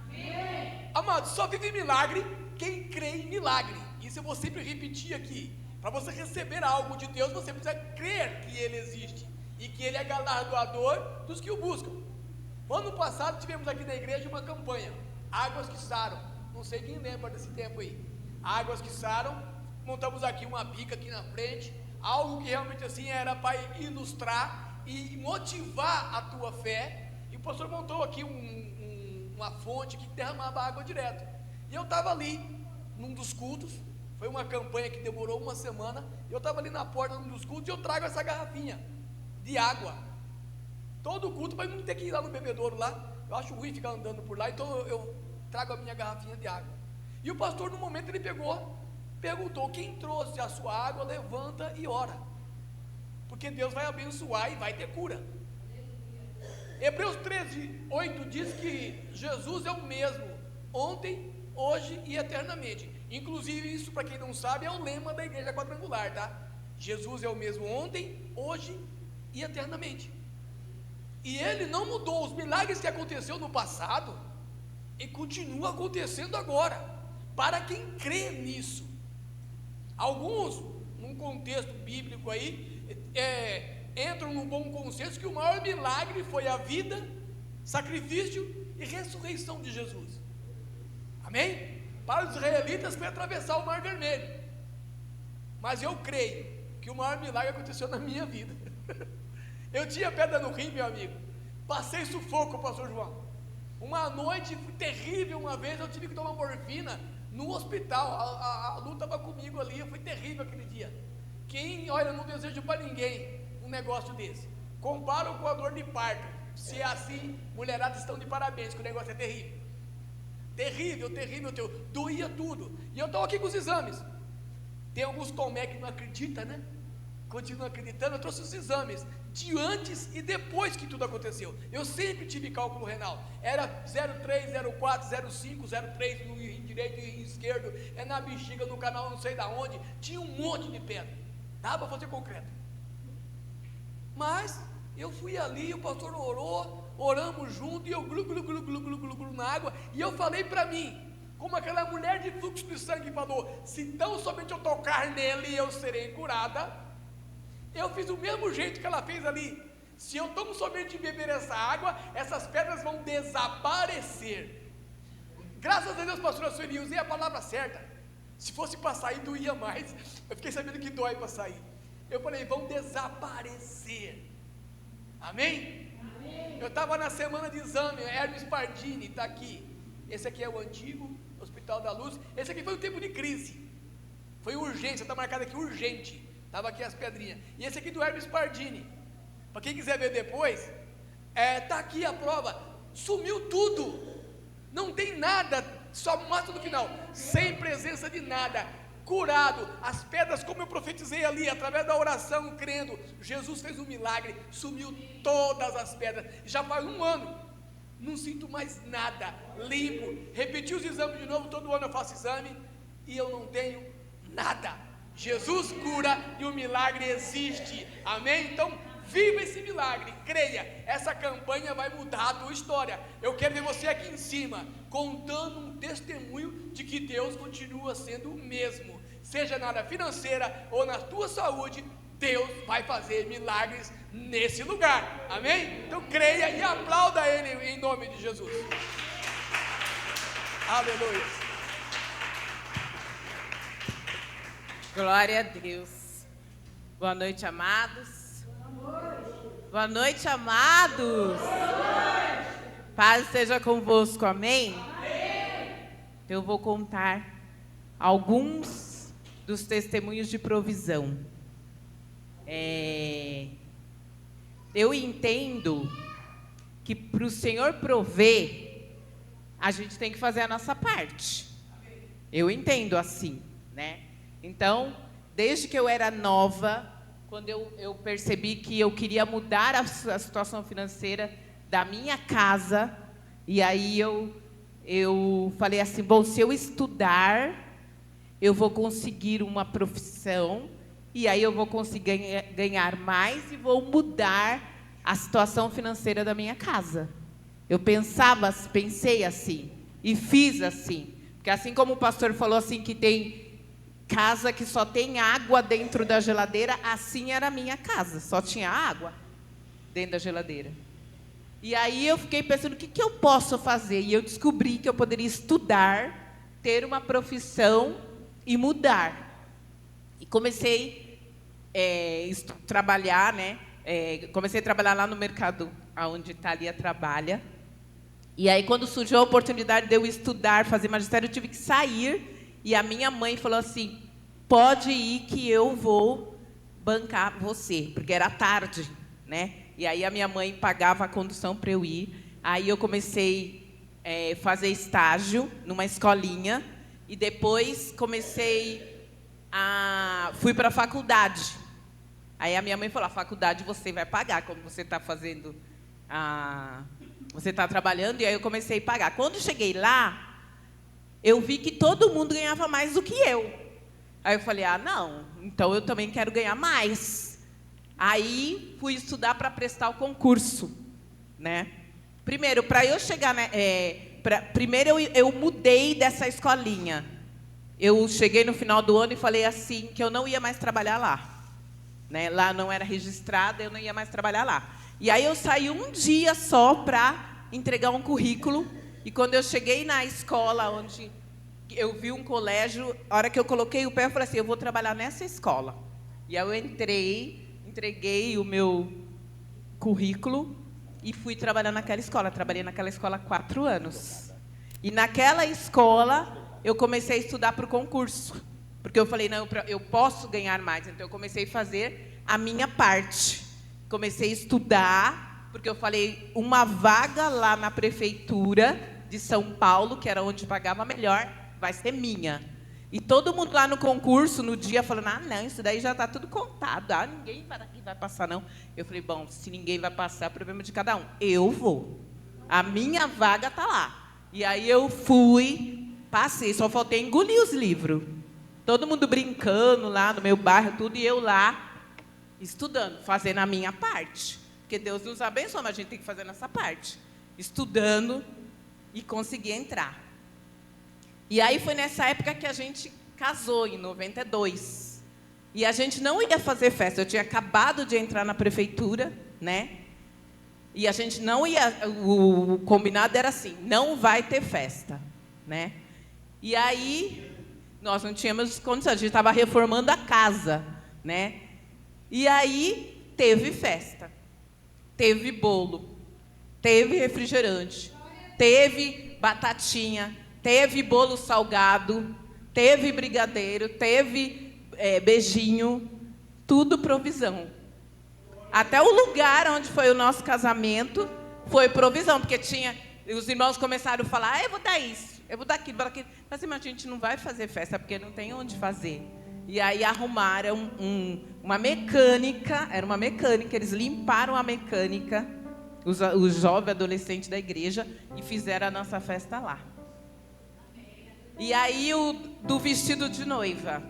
Amém. Amados, só vive milagre quem crê em milagre. Isso eu vou sempre repetir aqui. Para você receber algo de Deus, você precisa crer que Ele existe e que Ele é galardoador dos que o buscam. No ano passado tivemos aqui na igreja uma campanha, Águas que Saram. Não sei quem lembra desse tempo aí. Águas que Saram. Montamos aqui uma bica aqui na frente, algo que realmente assim era para ilustrar e motivar a tua fé. E o pastor montou aqui uma fonte que derramava água direto. E eu estava ali num dos cultos. Foi uma campanha que demorou uma semana. Eu estava ali na porta de um dos cultos e eu trago essa garrafinha de água. Todo culto vai não ter que ir lá no bebedouro lá. Eu acho ruim ficar andando por lá, então eu trago a minha garrafinha de água. E o pastor, no momento, ele perguntou: quem trouxe a sua água, levanta e ora, porque Deus vai abençoar e vai ter cura. Hebreus 13:8 diz que Jesus é o mesmo ontem, hoje e eternamente. Inclusive, isso, para quem não sabe, é o lema da igreja quadrangular, tá? Jesus é o mesmo ontem, hoje e eternamente. E Ele não mudou. Os milagres que aconteceu no passado e continua acontecendo agora, para quem crê nisso. Alguns, num contexto bíblico aí, entram num bom consenso que o maior milagre foi a vida, sacrifício e ressurreição de Jesus. Amém? Para os israelitas foi atravessar o Mar Vermelho. Mas eu creio que o maior milagre aconteceu na minha vida. Eu tinha pedra no rim, meu amigo. Passei sufoco, pastor João. Uma noite terrível, uma vez eu tive que tomar morfina no hospital. A Lu estava comigo ali, foi terrível aquele dia. Quem, olha, não desejo para ninguém um negócio desse. Compara com a dor de parto. Se é assim, mulheradas estão de parabéns, que o negócio é terrível. Terrível, terrível, doía tudo. E eu estou aqui com os exames. Tem alguns Tomé que não acreditam, né? Continuam acreditando. Eu trouxe os exames de antes e depois que tudo aconteceu. Eu sempre tive cálculo renal. Era 0,3, 0,4, 0,5, 0,3 no rim direito e rim esquerdo. É na bexiga, no canal não sei da onde. Tinha um monte de pedra. Dava para fazer concreto. Mas eu fui ali, o pastor orou, oramos junto, e eu glu, glu, glu, glu, glu, glu, glu na água, e eu falei para mim, como aquela mulher de fluxo de sangue falou, se tão somente eu tocar nele, eu serei curada. Eu fiz do mesmo jeito que ela fez ali. Se eu tomo somente beber essa água, essas pedras vão desaparecer. Graças a Deus, pastor Sueli, usei a palavra certa. Se fosse para sair, doía mais. Eu fiquei sabendo que dói para sair. Eu falei, vão desaparecer. Amém? Amém. Eu estava na semana de exame, Hermes Pardini está aqui. Esse aqui é o antigo Hospital da Luz. Esse aqui foi um tempo de crise. Foi urgência, está marcado aqui urgente. Estava aqui as pedrinhas. E esse aqui do Hermes Pardini. Para quem quiser ver depois, está aqui a prova. Sumiu tudo. Não tem nada, só mata no final. Sem presença de nada. Curado, as pedras, como eu profetizei ali, através da oração, crendo, Jesus fez um milagre, sumiu todas as pedras, já faz 1 ano, não sinto mais nada, limpo, repeti os exames de novo, todo ano eu faço exame, e eu não tenho nada. Jesus cura e o milagre existe, amém? Então, viva esse milagre, creia, essa campanha vai mudar a tua história. Eu quero ver você aqui em cima, contando um testemunho de que Deus continua sendo o mesmo, seja na área financeira ou na tua saúde, Deus vai fazer milagres nesse lugar, amém? Então creia e aplauda Ele em nome de Jesus. Aleluia. Glória a Deus. Boa noite, amados. Boa noite, amados. Paz seja convosco, amém? Eu vou contar alguns dos testemunhos de provisão. Eu entendo que para o Senhor prover, a gente tem que fazer a nossa parte. Eu entendo assim, né? Então, desde que eu era nova, quando eu percebi que eu queria mudar a situação financeira da minha casa, e aí eu falei assim, bom, se eu estudar, eu vou conseguir uma profissão, e aí eu vou conseguir ganhar mais e vou mudar a situação financeira da minha casa. Eu pensei assim, e fiz assim, porque assim como o pastor falou assim, que tem casa que só tem água dentro da geladeira, assim era a minha casa, só tinha água dentro da geladeira. E aí eu fiquei pensando, o que eu posso fazer? E eu descobri que eu poderia estudar, ter uma profissão e mudar. E comecei a trabalhar, né? Comecei a trabalhar lá no mercado onde Thalia trabalha. E aí, quando surgiu a oportunidade de eu estudar, fazer magistério, eu tive que sair. E a minha mãe falou assim, pode ir que eu vou bancar você, porque era tarde, né? E aí a minha mãe pagava a condução para eu ir. Aí eu comecei a fazer estágio numa escolinha e depois fui para a faculdade. Aí a minha mãe falou, a faculdade você vai pagar, como você está fazendo, você está trabalhando, e aí eu comecei a pagar. Quando eu cheguei lá, eu vi que todo mundo ganhava mais do que eu. Aí eu falei, não, então eu também quero ganhar mais. Aí fui estudar para prestar o concurso, né? Primeiro, para eu chegar, primeiro eu mudei dessa escolinha. Eu cheguei no final do ano e falei assim, que eu não ia mais trabalhar lá, né? Lá não era registrada, eu não ia mais trabalhar lá. E aí eu saí um dia só para entregar um currículo. E quando eu cheguei na escola, onde eu vi um colégio, a hora que eu coloquei o pé, eu falei assim, eu vou trabalhar nessa escola. E aí eu entreguei o meu currículo e fui trabalhar naquela escola. Trabalhei naquela escola há 4 anos. E naquela escola, eu comecei a estudar para o concurso. Porque eu falei, não, eu posso ganhar mais. Então, eu comecei a fazer a minha parte. Comecei a estudar, porque eu falei, uma vaga lá na prefeitura de São Paulo, que era onde pagava melhor, vai ser minha. E todo mundo lá no concurso, no dia, falando, não, isso daí já está tudo contado. Ninguém vai passar, não. Eu falei, bom, se ninguém vai passar, é problema de cada um. Eu vou. A minha vaga está lá. E aí eu fui, passei, só faltei engolir os livros. Todo mundo brincando lá no meu bairro, tudo, e eu lá, estudando, fazendo a minha parte. Porque Deus nos abençoa, mas a gente tem que fazer a nossa parte. Estudando e consegui entrar. E aí foi nessa época que a gente casou, em 92. E a gente não ia fazer festa. Eu tinha acabado de entrar na prefeitura, né? E a gente não ia... O combinado era assim, não vai ter festa, né? E aí, nós não tínhamos condições. A gente estava reformando a casa, né? E aí, teve festa. Teve bolo. Teve refrigerante. Teve batatinha. Teve bolo salgado, teve brigadeiro, teve beijinho, tudo provisão. Até o lugar onde foi o nosso casamento foi provisão, porque os irmãos começaram a falar, eu vou dar isso, eu vou dar aquilo, Mas a gente não vai fazer festa, porque não tem onde fazer. E aí arrumaram uma mecânica, era uma mecânica, eles limparam a mecânica, os jovens adolescentes da igreja, e fizeram a nossa festa lá. E aí, do vestido de noiva.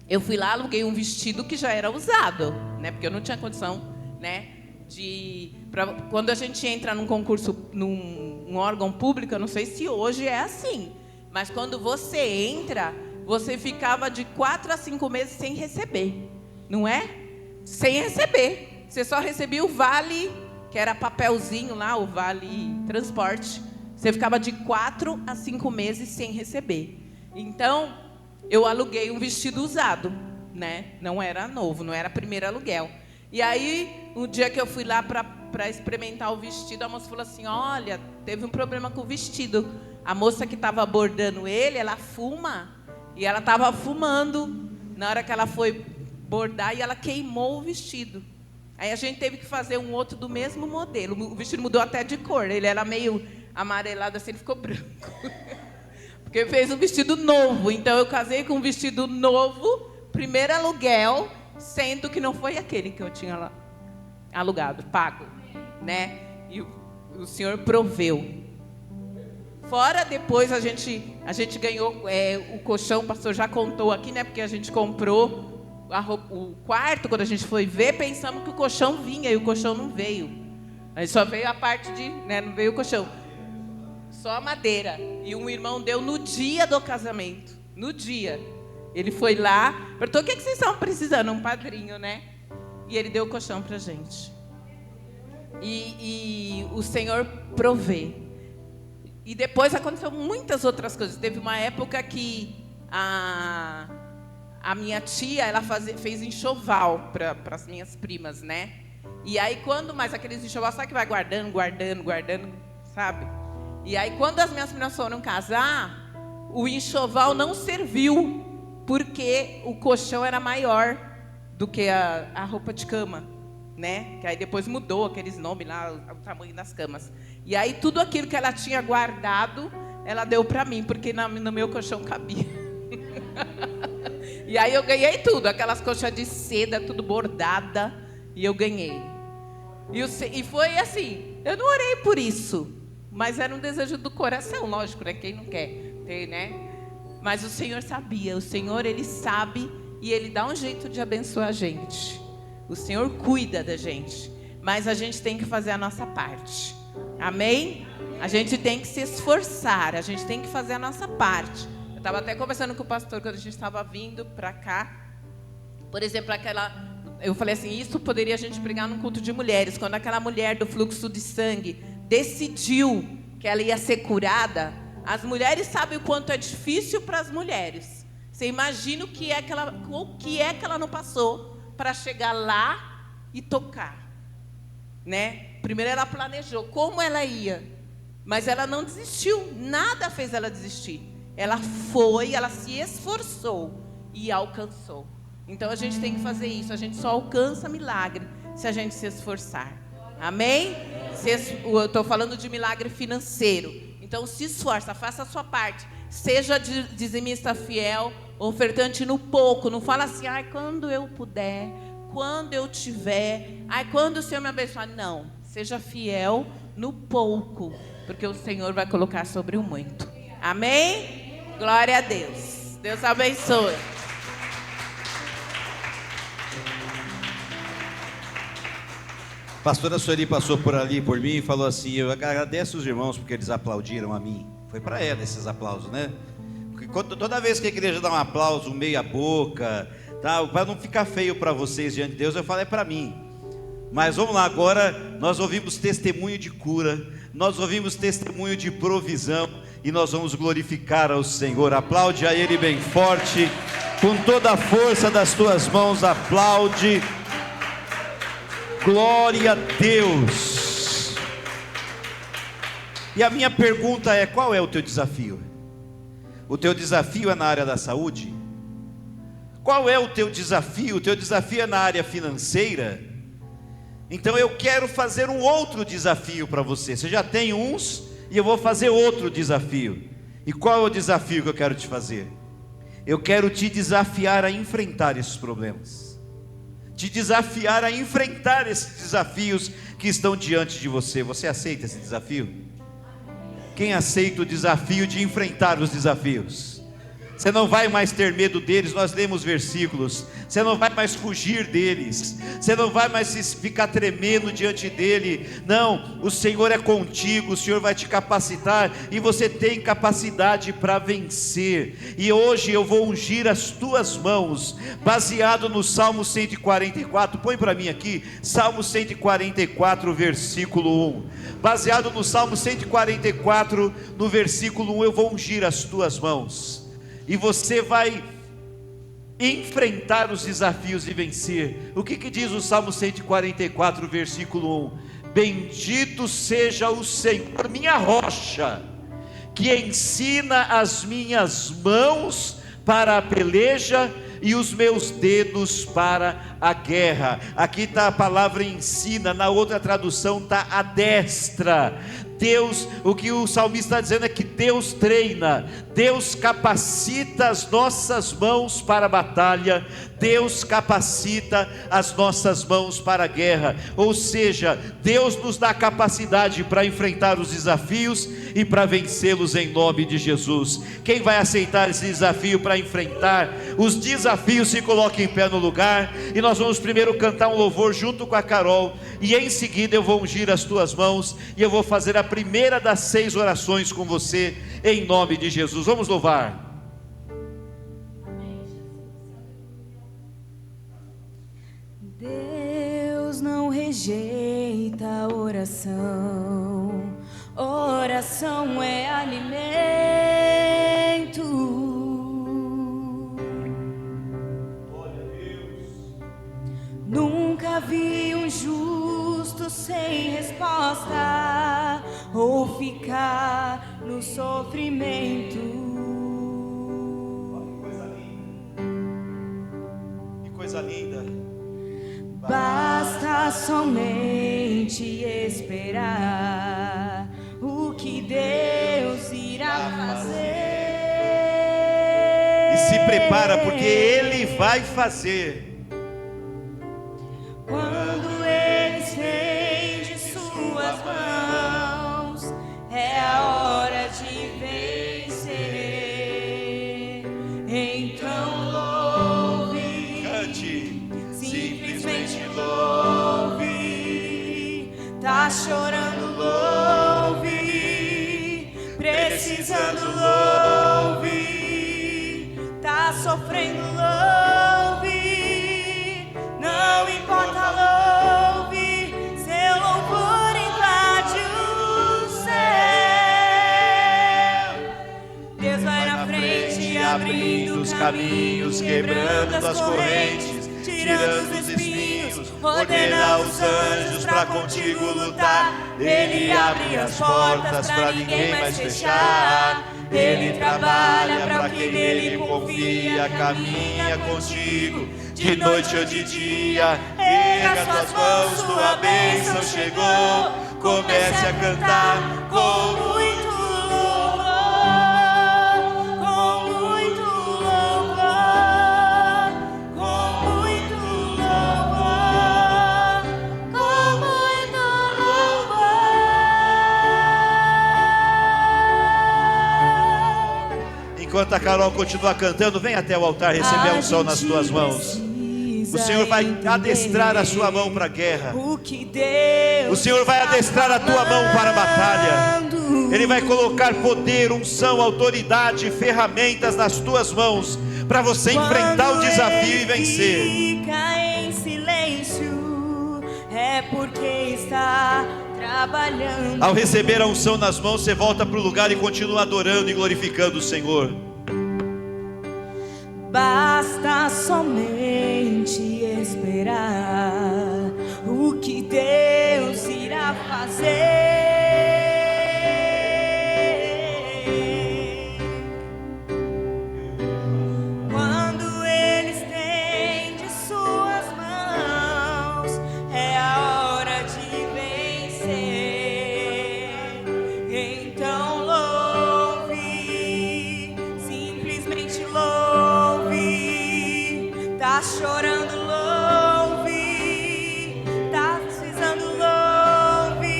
Eu fui lá, aluguei um vestido que já era usado, né? Porque eu não tinha condição, né? Quando a gente entra num concurso, num órgão público, eu não sei se hoje é assim, mas quando você entra, você ficava de 4 a 5 meses sem receber, não é? Sem receber. Você só recebia o vale, que era papelzinho lá, o vale transporte. Você ficava de 4 a 5 meses sem receber. Então, eu aluguei um vestido usado, né? Não era novo, não era primeiro aluguel. E aí, um dia que eu fui lá para experimentar o vestido, a moça falou assim, olha, teve um problema com o vestido. A moça que estava bordando ele, ela fuma, e ela estava fumando na hora que ela foi bordar, e ela queimou o vestido. Aí a gente teve que fazer um outro do mesmo modelo. O vestido mudou até de cor, ele era meio amarelado assim, ele ficou branco. Porque fez um vestido novo. Então eu casei com um vestido novo, primeiro aluguel, sendo que não foi aquele que eu tinha lá alugado, pago, né? E o Senhor proveu. Fora depois a gente ganhou o colchão, o pastor já contou aqui, né? Porque a gente comprou o quarto, quando a gente foi ver, pensamos que o colchão vinha e o colchão não veio. Aí só veio a parte de, né? Não veio o colchão. Só a madeira. E um irmão deu no dia do casamento. No dia. Ele foi lá, perguntou, o que vocês estão precisando? Um padrinho, né? E ele deu o colchão pra gente. E o Senhor provê. E depois aconteceu muitas outras coisas. Teve uma época que a minha tia, ela fez enxoval para as minhas primas, né? E aí mas aqueles enxoval, sabe que vai guardando, sabe? E aí quando as minhas primas foram casar, o enxoval não serviu, porque o colchão era maior do que a roupa de cama, né? Que aí depois mudou aqueles nomes lá, o tamanho das camas. E aí tudo aquilo que ela tinha guardado, ela deu para mim, porque no meu colchão cabia. E aí eu ganhei tudo, aquelas coxas de seda, tudo bordada, e eu ganhei. E foi assim, eu não orei por isso, mas era um desejo do coração, lógico, né? Quem não quer ter, né? Mas o Senhor sabia, o Senhor, Ele sabe, e Ele dá um jeito de abençoar a gente. O Senhor cuida da gente, mas a gente tem que fazer a nossa parte. Amém? A gente tem que se esforçar, a gente tem que fazer a nossa parte. Eu estava até conversando com o pastor quando a gente estava vindo para cá. Por exemplo, eu falei assim, isso poderia a gente pregar num culto de mulheres. Quando aquela mulher do fluxo de sangue decidiu que ela ia ser curada, as mulheres sabem o quanto é difícil para as mulheres. Você imagina o que é que ela não passou para chegar lá e tocar, né? Primeiro ela planejou como ela ia, mas ela não desistiu, nada fez ela desistir. Ela foi, ela se esforçou e alcançou. Então a gente tem que fazer isso. A gente só alcança milagre se a gente se esforçar. Amém? Eu estou falando de milagre financeiro. Então se esforça, faça a sua parte. seja dizimista fiel, ofertante no pouco. Não fala assim, ai, quando eu puder, quando eu tiver, ai, quando o Senhor me abençoar. Não, seja fiel no pouco, porque o Senhor vai colocar sobre o muito. Amém? Glória a Deus. Deus abençoe. Pastora Sueli passou por ali, por mim, e falou assim: eu agradeço os irmãos porque eles aplaudiram a mim. Foi para ela esses aplausos, né? Porque toda vez que a igreja dá um aplauso, meia boca, tá, para não ficar feio para vocês diante de Deus, eu falo, é para mim. Mas vamos lá, agora nós ouvimos testemunho de cura, nós ouvimos testemunho de provisão, e nós vamos glorificar ao Senhor. Aplaude a Ele bem forte, com toda a força das tuas mãos, aplaude. Glória a Deus. E a minha pergunta é: qual é o teu desafio? O teu desafio é na área da saúde? Qual é o teu desafio? O teu desafio é na área financeira? Então eu quero fazer um outro desafio para você. Você já tem uns, e eu vou fazer outro desafio. E qual é o desafio que eu quero te fazer? Eu quero te desafiar a enfrentar esses problemas, te desafiar a enfrentar esses desafios que estão diante de você. Você aceita esse desafio? Quem aceita o desafio de enfrentar os desafios? Você não vai mais ter medo deles, nós lemos versículos. Você não vai mais fugir deles, você não vai mais ficar tremendo diante dele. Não, o Senhor é contigo, o Senhor vai te capacitar, e você tem capacidade para vencer. E hoje eu vou ungir as tuas mãos, baseado no Salmo 144, põe para mim aqui, Salmo 144, versículo 1. Baseado no Salmo 144, no versículo 1, eu vou ungir as tuas mãos. E você vai enfrentar os desafios e vencer. O que diz o Salmo 144, versículo 1? Bendito seja o Senhor, minha rocha, que ensina as minhas mãos para a peleja e os meus dedos para a guerra. Aqui está a palavra ensina, na outra tradução está adestra. Deus, o que o salmista está dizendo é que Deus treina, Deus capacita as nossas mãos para a batalha, Deus capacita as nossas mãos para a guerra. Ou seja, Deus nos dá capacidade para enfrentar os desafios e para vencê-los em nome de Jesus. Quem vai aceitar esse desafio para enfrentar os desafios, se coloque em pé no lugar, e nós vamos primeiro cantar um louvor junto com a Carol, e em seguida eu vou ungir as tuas mãos, e eu vou fazer a primeira das 6 orações com você, em nome de Jesus. Vamos louvar. Deus não rejeita a oração, oração é alimento. Glória a Deus. Nunca vi um justo sem resposta, ou ficar no sofrimento. Que coisa linda. Basta somente esperar o que Deus irá fazer. E se prepara, porque Ele vai fazer. Quando Ele estende suas mãos, é a hora de vencer. Então louve, Cante, simplesmente louve. Tá chorando, louve. Precisando, louve. Tá sofrendo, louve. Não importa, louve. Seu louvor invade o céu. Deus vai na frente, abrindo os caminhos, quebrando as correntes, tirando os espinhos, ordena os anjos pra contigo lutar. Ele abre as portas pra ninguém mais fechar. Ele trabalha pra quem nele confia, caminha contigo, de noite ou de dia. Erga suas mãos, tua bênção chegou. Comece a cantar com muito louvor. Enquanto a Carol continua cantando, vem até o altar receber a unção nas tuas mãos. O Senhor vai adestrar a sua mão para a guerra. O Senhor vai adestrar a tua mão para a batalha. Ele vai colocar poder, unção, autoridade, ferramentas nas tuas mãos para você enfrentar o desafio e vencer. Fica em silêncio, é porque está trabalhando. Ao receber a unção nas mãos, você volta para o lugar e continua adorando e glorificando o Senhor. Basta somente esperar o que Deus irá fazer. Quando Ele estende suas mãos, é a hora de vencer. Então louve, simplesmente louve. Tá chorando, louve. Tá precisando, louve.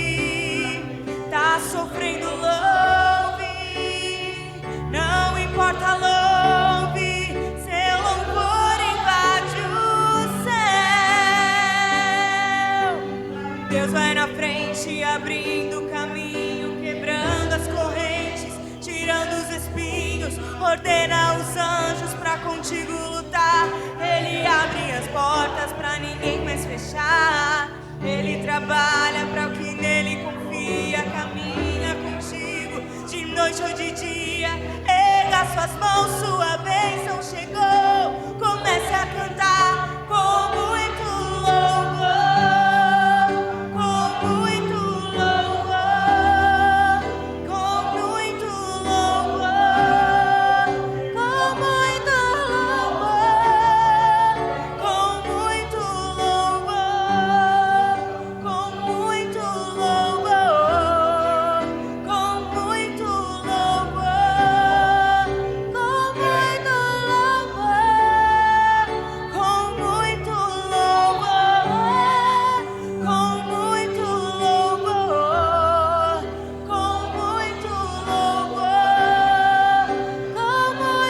Tá sofrendo, louve. Não importa, louve. Seu louvor invade o céu. Deus vai na frente, abrindo o caminho, quebrando as correntes, tirando os espinhos, ordena os anjos pra contigo lutar. Ele abre as portas pra ninguém mais fechar. Ele trabalha pra o que nele confia, caminha contigo de noite ou de dia. Erga suas mãos, sua bênção chegou. Comece a cantar com muito louvor, com muito louvor, com muito louvor, com muito louvor, com muito louvor, com muito louvor, com muito louvor, com muito louvor, com muito louvor, com muito louvor, com muito louvor, com muito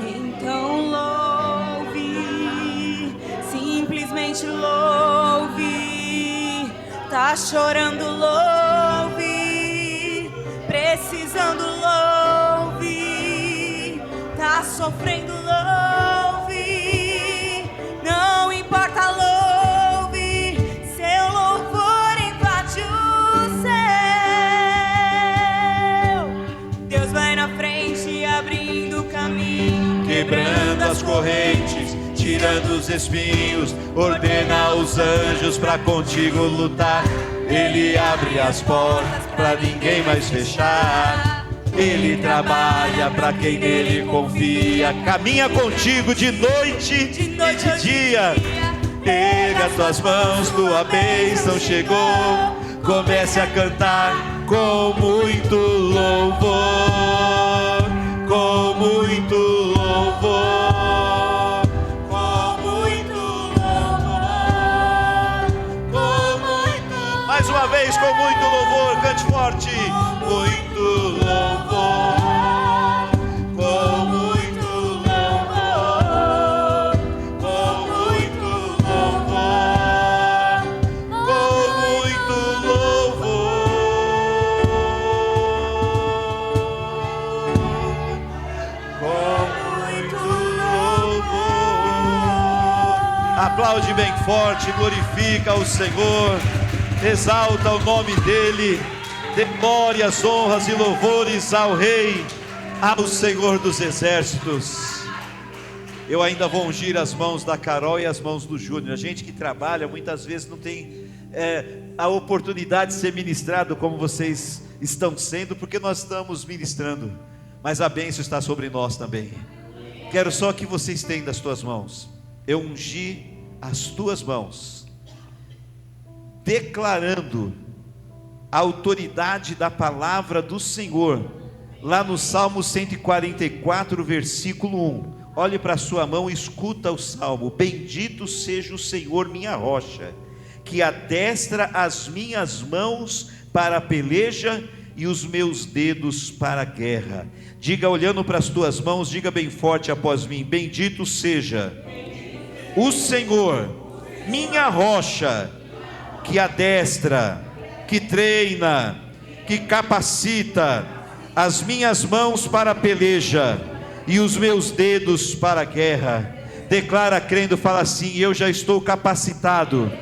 Então louve, simplesmente louve. Tá chorando, louve. Precisando, louve. Tá sofrendo, louve. Não importa, louve. Seu louvor invade o céu. Deus vai na frente, abrindo o caminho, Quebrando as correntes, tirando os espinhos, ordena os anjos pra contigo lutar. Ele abre as portas pra ninguém mais fechar. Ele trabalha pra quem nele confia. Caminha contigo de noite e de dia. Erga tuas mãos, tua bênção chegou. Comece a cantar com muito louvor, com muito louvor, com muito louvor, com muito. Mais uma vez, com muito louvor, cante forte. Muito louvor, com muito louvor, com muito louvor, com muito louvor. Aplaude bem forte, glorifica o Senhor, exalta o nome dEle, dê glórias, honras e louvores ao Rei, ao Senhor dos Exércitos. Eu ainda vou ungir as mãos da Carol e as mãos do Júnior. A gente que trabalha muitas vezes não tem a oportunidade de ser ministrado como vocês estão sendo, porque nós estamos ministrando, mas a bênção está sobre nós também. Quero só que você estenda as tuas mãos. Eu ungi as tuas mãos, declarando a autoridade da palavra do Senhor, lá no Salmo 144, versículo 1. Olhe para a sua mão e escuta o Salmo. Bendito seja o Senhor, minha rocha, que adestra as minhas mãos para a peleja e os meus dedos para a guerra. Diga, olhando para as tuas mãos, diga bem forte após mim: bendito seja o Senhor, minha rocha, que adestra, que treina, que capacita as minhas mãos para a peleja e os meus dedos para a guerra. Declara crendo, fala assim: eu já estou capacitado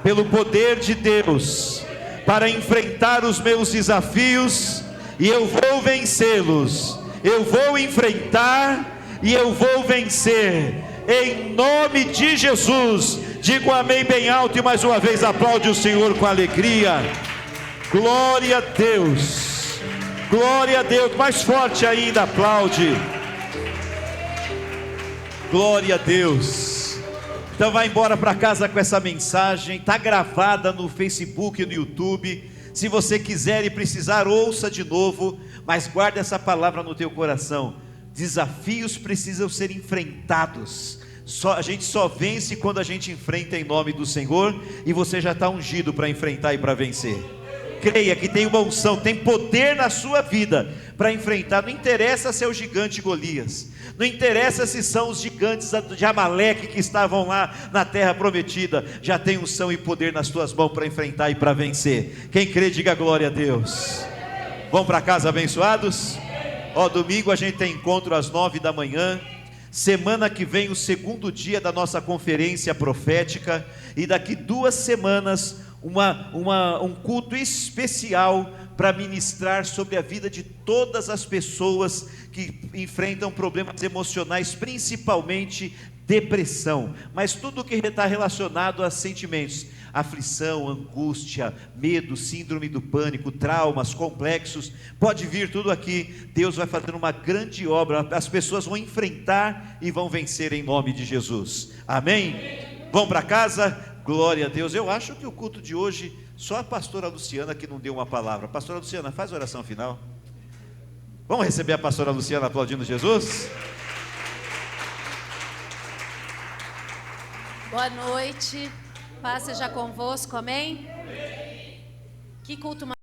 pelo poder de Deus para enfrentar os meus desafios, e eu vou vencê-los. Eu vou enfrentar e eu vou vencer, em nome de Jesus. Diga um amém bem alto e mais uma vez aplaude o Senhor com alegria. Glória a Deus, glória a Deus, mais forte ainda, aplaude. Glória a Deus. Então vai embora para casa com essa mensagem, está gravada no Facebook e no YouTube. Se você quiser e precisar, ouça de novo, mas guarde essa palavra no teu coração. Desafios precisam ser enfrentados. A gente só vence quando a gente enfrenta em nome do Senhor, e você já está ungido para enfrentar e para vencer. Creia que tem uma unção, tem poder na sua vida para enfrentar. Não interessa se é o gigante Golias, não interessa se são os gigantes de Amaleque que estavam lá na terra prometida. Já tem unção e poder nas tuas mãos para enfrentar e para vencer. Quem crê, diga glória a Deus. Vamos para casa abençoados? Domingo a gente tem encontro às 9 da manhã. Semana que vem o segundo dia da nossa conferência profética, e daqui 2 semanas um culto especial para ministrar sobre a vida de todas as pessoas que enfrentam problemas emocionais, principalmente depressão, mas tudo que está relacionado a sentimentos, aflição, angústia, medo, síndrome do pânico, traumas, complexos, pode vir tudo aqui. Deus vai fazer uma grande obra, as pessoas vão enfrentar e vão vencer em nome de Jesus, amém? Vão para casa. Glória a Deus. Eu acho que o culto de hoje, só a pastora Luciana que não deu uma palavra. Pastora Luciana, faz a oração final. Vamos receber a pastora Luciana aplaudindo Jesus? Boa noite, paz seja convosco, amém? Que culto